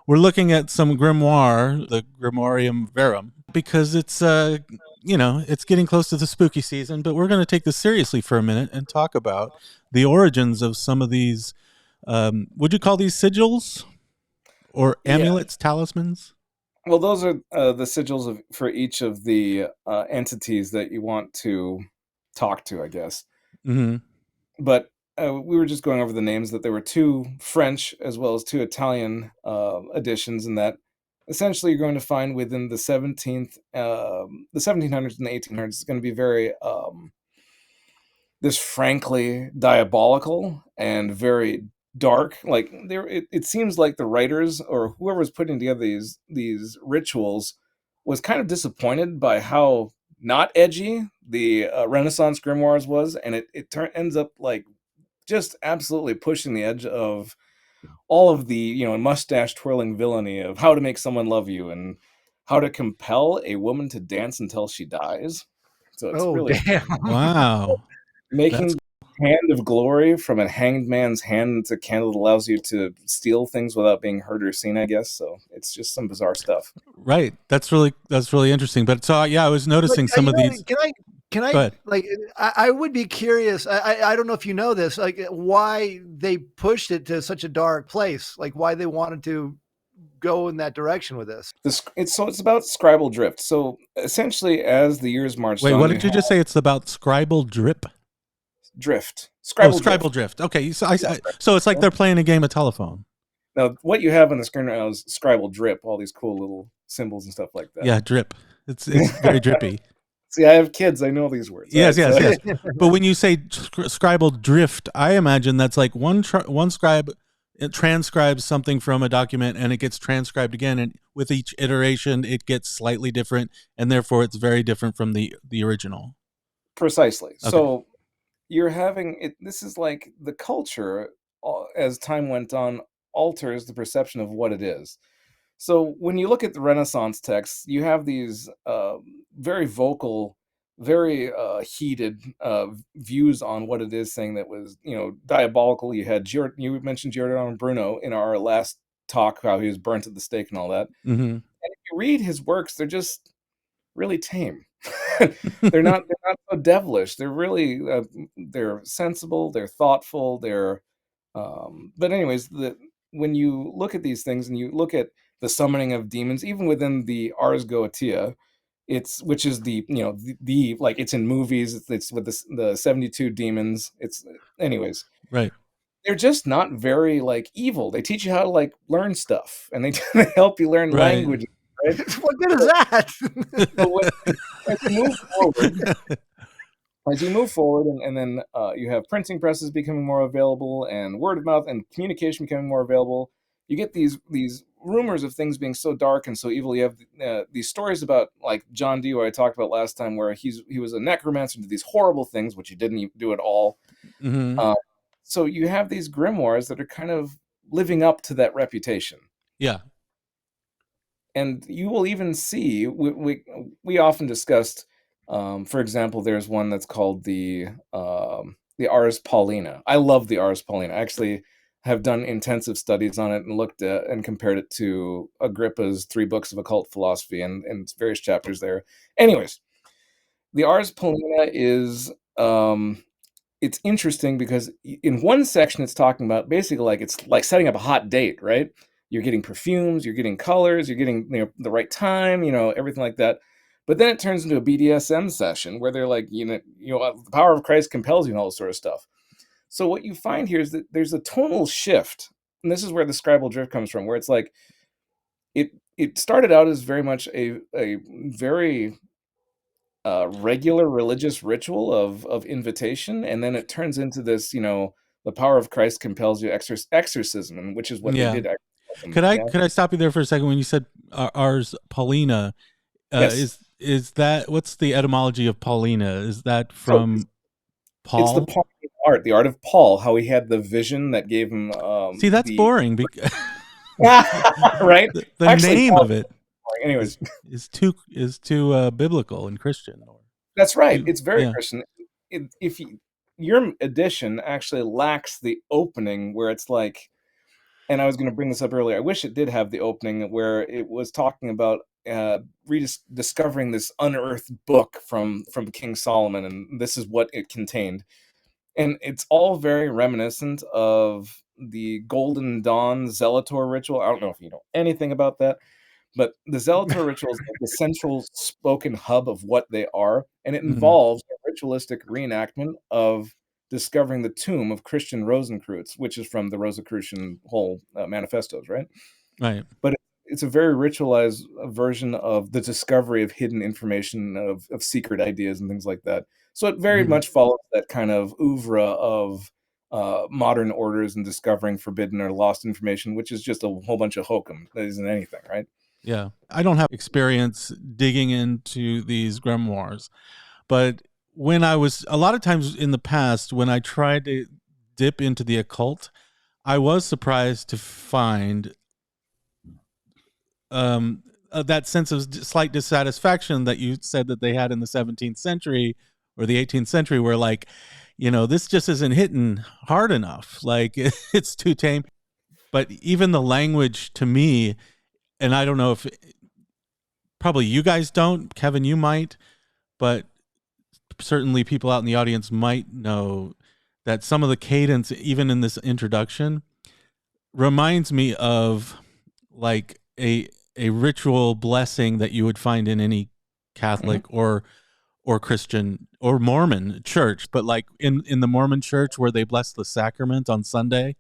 we're looking at some grimoire, the Grimorium Verum, because it's it's getting close to the spooky season. But we're going to take this seriously for a minute and talk about the origins of some of these. Would you call these sigils or Yeah. amulets, talismans? Well, those are the sigils for each of the entities that you want to talk to, I guess. Mm-hmm. But we were just going over the names that there were two French as well as two Italian editions, and that essentially you're going to find within the 1700s and the 1800s, it's going to be very this frankly diabolical and very dark. Like it seems like the writers or whoever's putting together these rituals was kind of disappointed by how not edgy the Renaissance grimoires was, and ends up like just absolutely pushing the edge of all of the mustache twirling villainy of how to make someone love you and how to compel a woman to dance until she dies. So it's Oh, really damn. Wow, that's making hand of glory from a hanged man's hand. It's a candle that allows you to steal things without being heard or seen, I guess. So it's just some bizarre stuff. right. That's really interesting. But so yeah, I was noticing some of these. Can Go I ahead. like I would be curious. I don't know if you know this, like why they pushed it to such a dark place, like why they wanted to go in that direction with this. It's about scribal drift. So essentially, as the years marched Wait, on, what you did you have just say? It's about scribal drip. drift, Oh, scribal scribal drift. drift. Okay, so it's like they're playing a game of telephone. Now, what you have on the screen right now is scribal drip, all these cool little symbols and stuff like Yeah, drip. It's very drippy. See, I have kids. I know these words. All Yes, right, yes, so yes. But when you say scribal drift, I imagine that's like one scribe it transcribes something from a document and it gets transcribed again, and with each iteration it gets slightly different, and therefore it's very different from the original. precisely. Okay. So you're having it. This is like the culture, as time went on, alters the perception of what it is. So when you look at the Renaissance texts, you have these very vocal, very heated views on what it is, saying that was diabolical. You had you mentioned Giordano Bruno in our last talk, how he was burnt at the stake and all that. Mm-hmm. And if you read his works, they're just really tame. They're not so devilish. They're really they're sensible. They're thoughtful. They're but anyways, when you look at these things and you look at the summoning of demons, even within the Ars Goetia, which is the like it's in movies. It's with the 72 demons. It's anyways. Right. They're just not very like evil. They teach you how to like learn stuff, and they they help you learn Right. language. Right? What good is that? But as you move forward, and then you have printing presses becoming more available and word of mouth and communication becoming more available, you get these rumors of things being so dark and so evil. You have these stories about like John Dee, who I talked about last time, where he was a necromancer and did these horrible things which he didn't even do at all. Mm-hmm. uh, so you have these grimoires that are kind of living up to that reputation. Yeah. And you will even see we often discussed, for example, there's one that's called the Ars Paulina. I love the Ars Paulina. I actually have done intensive studies on it and looked at and compared it to Agrippa's 3 books of occult philosophy and various chapters there. Anyways, the Ars Paulina is it's interesting because in one section it's talking about basically like it's like setting up a hot date, right? You're getting perfumes, you're getting colors, you're getting the right time, everything like that. But then it turns into a BDSM session where they're like, the power of Christ compels you and all this sort of stuff. So what you find here is that there's a tonal shift, and this is where the scribal drift comes from, where it's like it started out as very much a very regular religious ritual of invitation, and then it turns into this, the power of Christ compels you exorcism, and which is what they Yeah. did. Yeah. Could I stop you there for a second when you said Ars Paulina? Yes. Is that what's the etymology of Paulina? Is that So from it's the Paul? Pauline art, the art of Paul, how he had the vision that gave him See, that's the boring. right. The Actually, name Paul, of it anyways, is too biblical and Christian. that's right. It's very Yeah. Christian. If your edition actually lacks the opening where it's like And I was going to bring this up earlier. I wish it did have the opening where it was talking about rediscovering this unearthed book from King Solomon, and this is what it contained. And it's all very reminiscent of the Golden Dawn Zelator ritual. I don't know if you know anything about that, but the Zelator ritual is like the central spoken hub of what they are, and it involves a ritualistic reenactment of discovering the tomb of Christian Rosencreutz, which is from the Rosicrucian whole manifestos, right? Right. But it's a very ritualized version of the discovery of hidden information, of secret ideas and things like that. So it very much follows that kind of oeuvre of modern orders and discovering forbidden or lost information, which is just a whole bunch of hokum. That isn't anything, right? Yeah. I don't have experience digging into these grimoires, but when I was, a lot of times in the past, when I tried to dip into the occult, I was surprised to find that sense of slight dissatisfaction that you said that they had in the 17th century or the 18th century, where like, this just isn't hitting hard enough. Like it's too tame. But even the language to me, and I don't know if probably you guys don't, Kevin, you might, but certainly people out in the audience might know that some of the cadence, even in this introduction, reminds me of like a ritual blessing that you would find in any Catholic or Christian or Mormon church, but like in the Mormon church where they bless the sacrament on Sunday.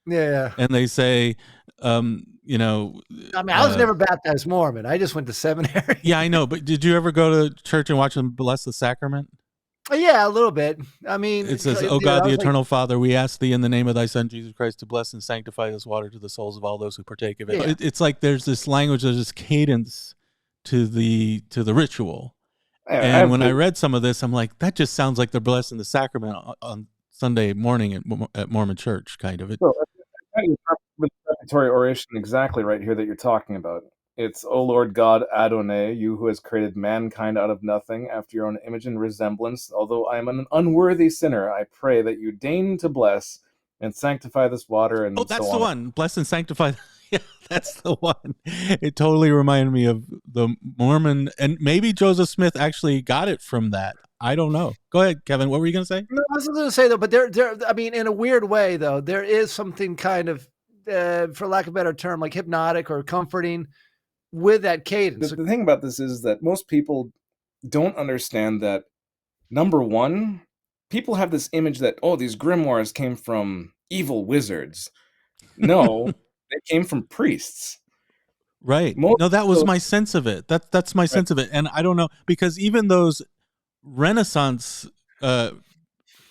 Yeah. And they say, I mean, I was never baptized Mormon. I just went to seminary. Yeah, I know. But did you ever go to church and watch them bless the sacrament? Yeah, a little bit. I mean, it says, "Oh God, the eternal Father, we ask thee in the name of thy Son, Jesus Christ, to bless and sanctify this water to the souls of all those who partake of it." Yeah. It's like there's this language, there's this cadence to the ritual. And when I read some of this, I'm like, that just sounds like they're blessing the sacrament on Sunday morning at Mormon church, kind of. So I've got your preparatory oration exactly right here that you're talking about. It's, "O Lord God Adonai, you who has created mankind out of nothing after your own image and resemblance, although I am an unworthy sinner, I pray that you deign to bless and sanctify this water," and that's so the on. one. Bless and sanctify. Yeah, that's the one. It totally reminded me of the Mormon, and maybe Joseph Smith actually got it from that. I don't know. Go ahead, Kevin. What were you going to say? No, I was going to say though, but there, I mean, in a weird way though, there is something kind of, for lack of a better term, like hypnotic or comforting with that cadence. The thing about this is that most people don't understand that, number one, people have this image that, oh, these grimoires came from evil wizards. No, they came from priests. Right. No, that was my sense of it. That's my sense of it. And I don't know, because even those Renaissance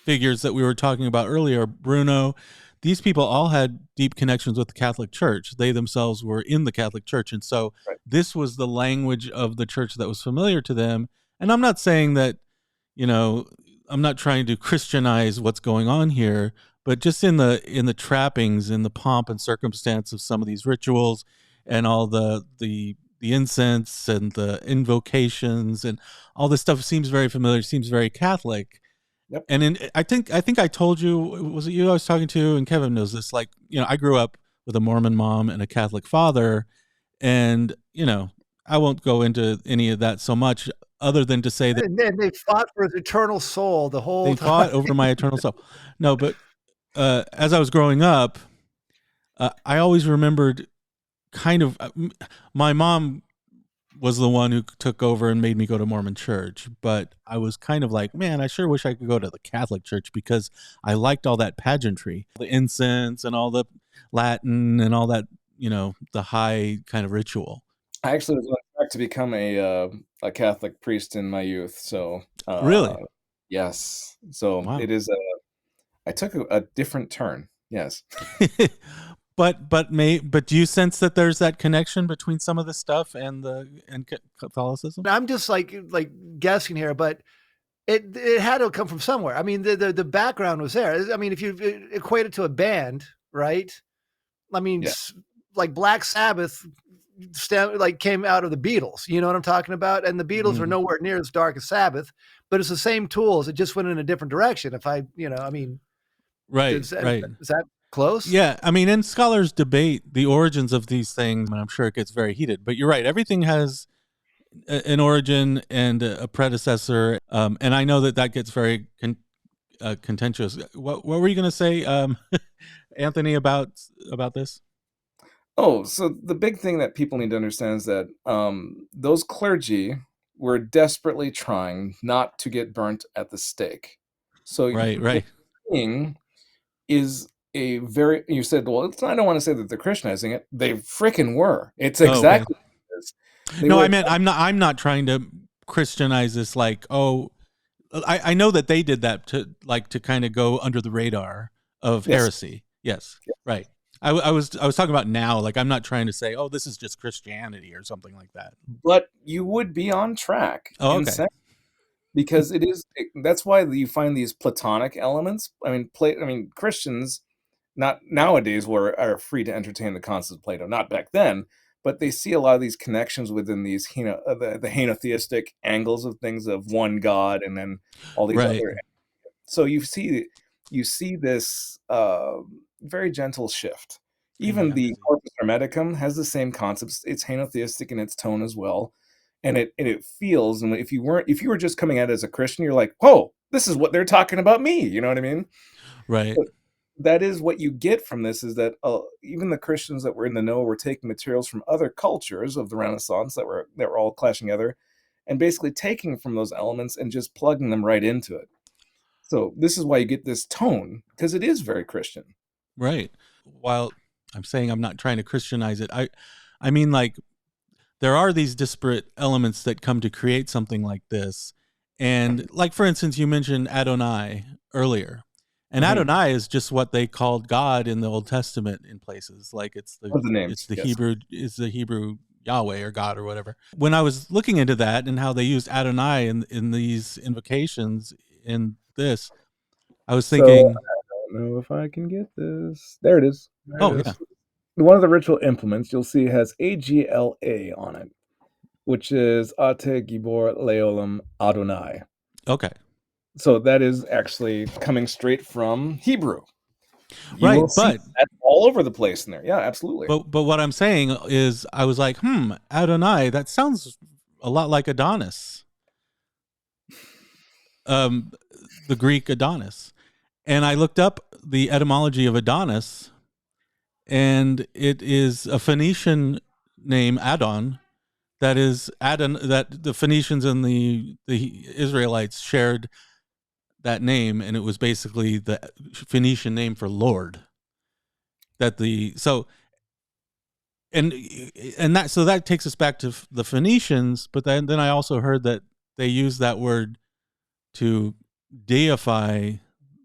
figures that we were talking about earlier, Bruno, these people all had deep connections with the Catholic Church. They themselves were in the Catholic Church. And so this was the language of the church that was familiar to them. And I'm not saying that, I'm not trying to Christianize what's going on here, but just in the trappings, in the pomp and circumstance of some of these rituals and all the incense and the invocations and all this stuff seems very familiar, seems very Catholic. Yep. And I think I told you, was it you I was talking to? And Kevin knows this. Like, I grew up with a Mormon mom and a Catholic father, and I won't go into any of that so much, other than to say that they fought for his eternal soul the whole time. They fought over my eternal soul. No, but as I was growing up, I always remembered kind of my mom was the one who took over and made me go to Mormon church, but I was kind of like, man, I sure wish I could go to the Catholic church because I liked all that pageantry, the incense and all the Latin and all that, the high kind of ritual. I actually was on track to become a Catholic priest in my youth. So really, yes. So wow. It is I took a different turn. Yes. But do you sense that there's that connection between some of the stuff and Catholicism? I'm just like guessing here, but it had to come from somewhere. I mean, the background was there. I mean, if you equate it to a band, right? I mean, like Black Sabbath came out of the Beatles. You know what I'm talking about? And the Beatles are nowhere near as dark as Sabbath, but it's the same tools. It just went in a different direction. If I, I mean, right. Is that Close? Yeah, I mean, and scholars debate the origins of these things, and I'm sure it gets very heated. But you're right; everything has an origin and a predecessor, and I know that gets very contentious. What were you going to say, Anthony, about this? Oh, so the big thing that people need to understand is that those clergy were desperately trying not to get burnt at the stake. So Right, what right. you're seeing is a very, you said, well, I don't want to say that they're Christianizing it. They freaking were. It's Oh, okay. exactly what it is. They No, I were, meant I'm not trying to Christianize this. Like, oh, I know that they did that to kind of go under the radar of yes. heresy. Yes, right. I was talking about now. Like, I'm not trying to say, oh, this is just Christianity or something like that. But you would be on track Oh, in okay. because that's why you find these Platonic elements. I mean, Christians not nowadays are free to entertain the concepts of Plato, not back then, but they see a lot of these connections within these the henotheistic angles of things, of one God and then all these Right. other. So you see this very gentle shift. Even the Corpus Hermeticum has the same concepts. It's henotheistic in its tone as well, and it feels. And if you were just coming at it as a Christian, you're like, whoa, this is what they're talking about me. You know what I mean? Right. But that is what you get from this, is that even the Christians that were in the know were taking materials from other cultures of the Renaissance that were all clashing together, and basically taking from those elements and just plugging them right into it. So this is why you get this tone, because it is very Christian. Right. While I'm saying I'm not trying to Christianize it, I mean, like, there are these disparate elements that come to create something like this. And like, for instance, you mentioned Adonai earlier. And Mhm. Adonai is just what they called God in the Old Testament in places. Like, it's One of the names, yes. Hebrew Yahweh or God or whatever. When I was looking into that and how they used Adonai in these invocations in this, I was So thinking, I don't know if I can get this. There it is. There oh it yeah, is. One of the ritual implements you'll see has AGLA on it, which is Ate Gibor Leolam Adonai. okay. So that is actually coming straight from Hebrew. You Right, will see that all over the place in there. Yeah, absolutely. But what I'm saying is, I was like, Adonai, that sounds a lot like Adonis, the Greek Adonis. And I looked up the etymology of Adonis, and it is a Phoenician name, Adon. That is Adon. That the Phoenicians and the Israelites shared that name, and it was basically the Phoenician name for Lord. That the so and that takes us back to the Phoenicians, but then I also heard that they use that word to deify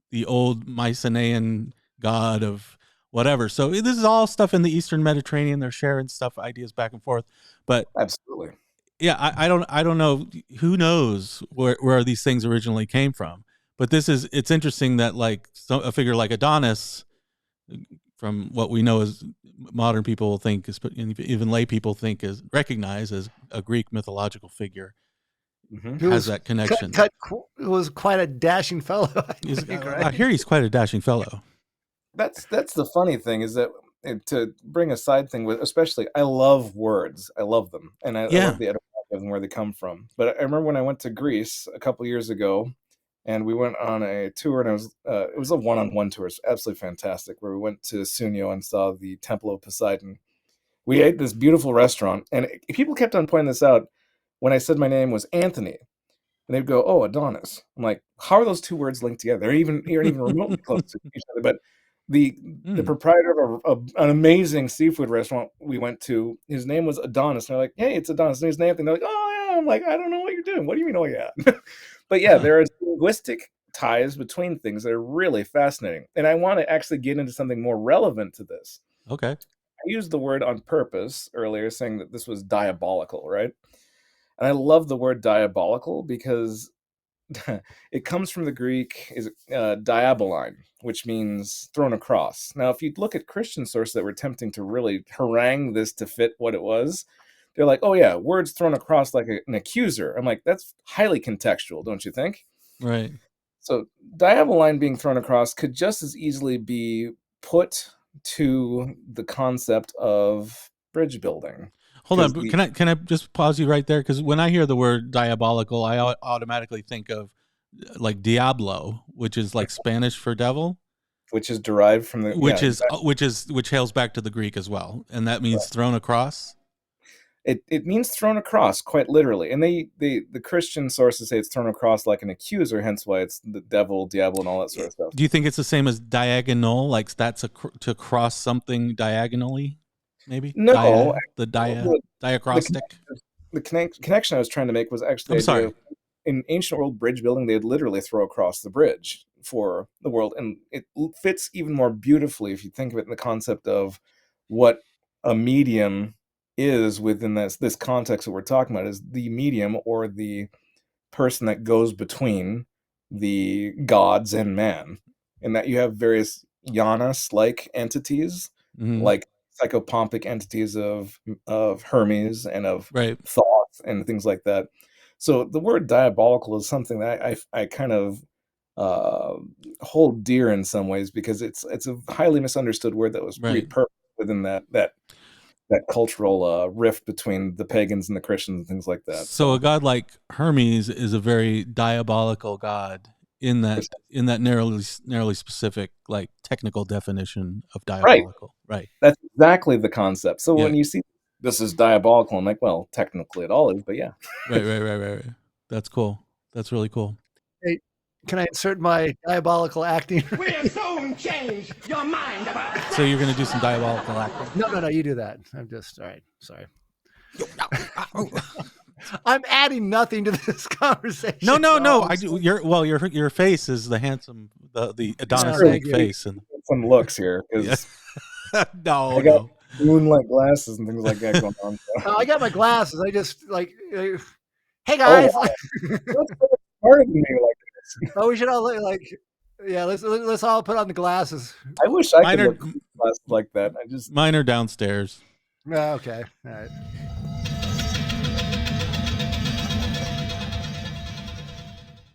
the old Mycenaean god of whatever. So this is all stuff in the Eastern Mediterranean. They're sharing stuff, ideas back and forth. But Absolutely. yeah, I don't know. Who knows where these things originally came from? But it's interesting that, like, a figure like Adonis, from what we know as modern people think is, even lay people think, is recognized as a Greek mythological figure, has that connection. Was quite a dashing fellow. I hear he's quite a dashing fellow. That's the funny thing, is that to bring a side thing with, especially, I love words. I love them, and I love the etymology of them, where they come from. But I remember when I went to Greece a couple years ago, and we went on a tour, and it was a one-on-one tour. It's absolutely fantastic, where we went to Sunio and saw the Temple of Poseidon. We ate this beautiful restaurant, and people kept on pointing this out when I said my name was Anthony. And they'd go, "Oh, Adonis." I'm like, "How are those two words linked together? They're aren't even remotely close to each other." But the proprietor of an amazing seafood restaurant we went to, his name was Adonis. And they're like, "Hey, it's Adonis." And his name, and they're like, "Oh yeah." I'm like, "I don't know what you're doing. What do you mean, oh yeah?" But yeah, there are linguistic ties between things that are really fascinating. And I want to actually get into something more relevant to this. Okay. I used the word on purpose earlier, saying that this was diabolical, right? And I love the word diabolical because it comes from the Greek is diaboline, which means thrown across. Now, if you look at Christian sources that were attempting to really harangue this to fit what it was, they're like, "Oh yeah, words thrown across like an accuser." I'm like, that's highly contextual, don't you think? Right. So diaboline being thrown across could just as easily be put to the concept of bridge building. Hold on, but can I just pause you right there? Because when I hear the word diabolical, I automatically think of like Diablo, which is like Spanish for devil, which is derived from the which hails back to the Greek as well, and that means thrown across. It means thrown across, quite literally, and the Christian sources say it's thrown across like an accuser, hence why it's the devil, diablo, and all that sort of stuff. Do you think it's the same as diagonal, like that's to cross something diagonally? Maybe no, diacrostic. The connection I was trying to make was actually the idea of, in ancient world bridge building, they'd literally throw across the bridge for the world, and it fits even more beautifully if you think of it in the concept of what a medium is within this context that we're talking about, is the medium or the person that goes between the gods and man, and that you have various Janus-like entities, like psychopompic entities of Hermes and of Thoth and things like that. So the word diabolical is something that I kind of hold dear in some ways, because it's a highly misunderstood word that was repurposed within that cultural rift between the pagans and the Christians and things like that. So a god like Hermes is a very diabolical god in that narrowly specific, like, technical definition of diabolical. Right. That's exactly the concept. So when you see this is diabolical, I'm like, well, technically it all is, but yeah. Right. That's cool. That's really cool. Hey, can I insert my diabolical acting? We'll soon change your mind about it. So you're going to do some diabolical acting? No, you do that. I'm just, all right, sorry. I'm adding nothing to this conversation. No. I do. Your face is the handsome, the Adonis-like face, and some looks here. No. I got moonlight glasses and things like that going on. I got my glasses. I just like, hey guys. Oh, what's harder than me like this? Oh, we should all look like, yeah. Let's all put on the glasses. I wish I could look glasses like that. Mine are downstairs. Okay, all right.